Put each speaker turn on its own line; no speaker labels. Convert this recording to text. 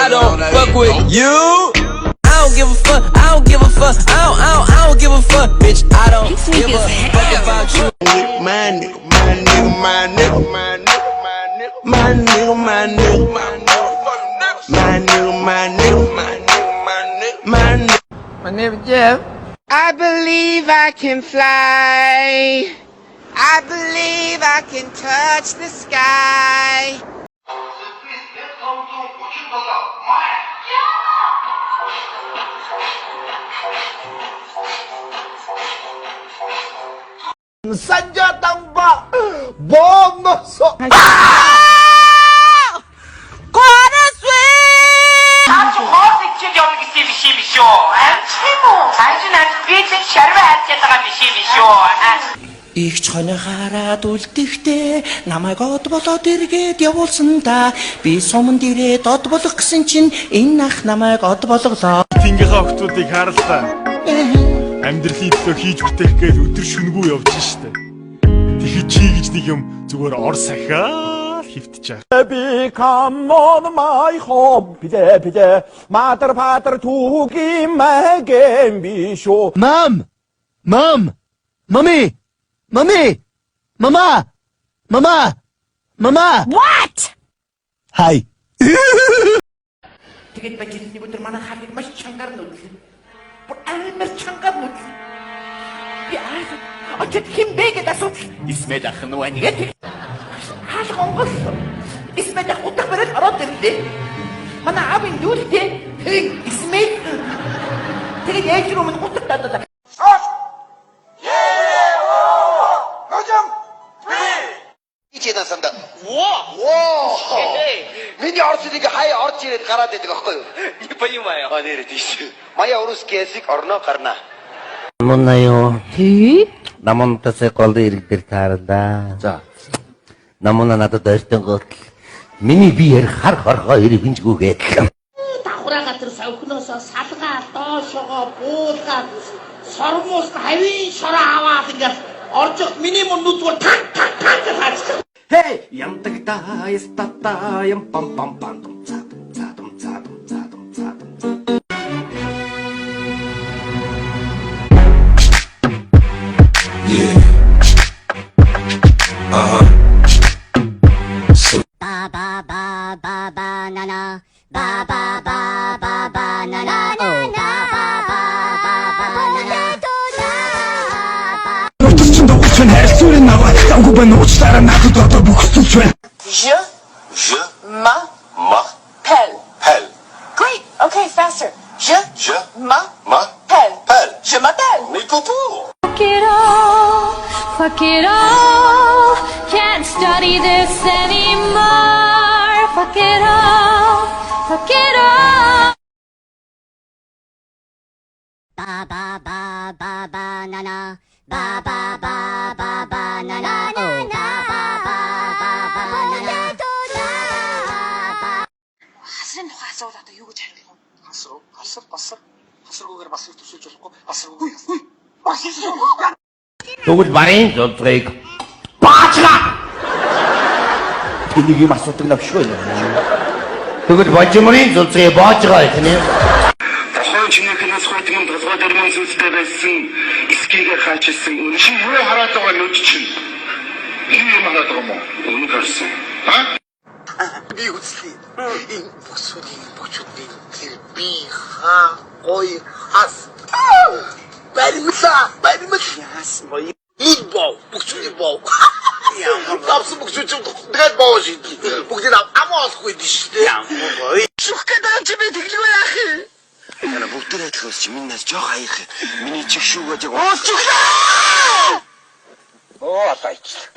I don't fuck with you. I don't give a fuck, I don't give a fuck, I don't give a fuck, bitch. I don't give a fuck about you.
My nigga, my nigga, my nigga, my nigga, my nigga, my nigga, my nigga, my nigga, my nigga, my nigga, my nigga.
My name is Jeff.
I believe I can fly. I believe I can touch the sky.
산자당바 뭐뭐소
아주 허색지게 없는 미시미쇼 치모 단순한 비진 샤르바 했다가 미시미쇼
Их чоно хараад үлдэхтэй намайг од болоод эргээд явуулсан та би суман дээрээ од болох гэсэн чинь энэ ах намайг од болголоо.
Тэнгийнхээ охтуудыг харалтаа. Амьдралын төлөө хийж бүтээх гээд өдөр шөнөгүй явж штэ. Тэгэхий чи гэж нэг юм зүгээр ор сахиа хөвтчих.
be come on my home 비제 비제 mother father 두기 마겐 비쇼
Mom! Mom! Mommy! Mommy! Mama! Mama! Mama!
What?
Hi!
Тэгээд бачилны өдөр манай хаалыг маш чангаар нүдлээ. Бүр амар чангаар нүдлээ. Би очит химбэ гэдэг асууж исмэд ах нь вангээд хаал гонгол исмэд ах утга бараад ороод ирлээ. Манай аавын дүүлтэй исмэд тэгээд яаж руу минь утга дадаа.
이제나선다. 와. миний орцыг хай орж ирээд гараад байдаг аахгүй юу? Не понимаю. Нэрэ тийш. Моя русский язык орно гарна.
Намунаю. Намунтасай голд иргдэр таарла. За. Намуна надад ойртон гот. Миний биеэр хар хорхоо ирэх хинжгүүгээд.
давхраа газар савхноосоо салгаа доошогоо буулгаад сормоос хавийн шороо аваад ингээд оржих миний мөн нүдгээр так так так гэж хаачих.
Hey, ямтагта ястата ям пам пам пам цаадам цаадам цаадам цаадам цаадам.
Yeah.
Ba ba ba ba ba na na ba ba ba ba ba na na oh ba ba ba ba ba na na
Je m'appelle. Great. Okay, faster. Je m'appelle. Je m'appelle.
Mais poupou.
Fuck it all, can't study this anymore. Fuck it all, fuck it all.
ba ba ba ba ba na na ba ba ba ba ba na na oh ba ba ba ba ba na na
Хасрын тухай асуул одоо юу гэж хариулах вэ?
Хасргүйгээр бас их төсөөлж болохгүй.
Тэгвэл барын зөвтрийг баачгаа. Тэнийг юм асуудаг навшгүй. Тэгвэл божимрын зөвтрийг баачгаа гэх юм.
Тохойн чинийхээс хойтмон толгой дөрмөн зүйлтэй байсан эскигээ хаачсан. Чи юу хараад байгаа нүд чинь? Юу юм хараад байгаа юм уу? Үнэ харсан.
Би үзлээ. Энэ бочудын тэр би ха ой хас. Баримла яас гоё. Ийг боо, бочудын боо. Яа, тавс бочуд тэгээд боо шин. Бүгдийг амаасгүй дэш тэ. Яа, гоё. Шүх гэдэг чи би тэглэв яах юм? Яна бүгд тэрхээс чи минь нас жоох аяах. Миний чих шүүгээд яг. Оо, атайч.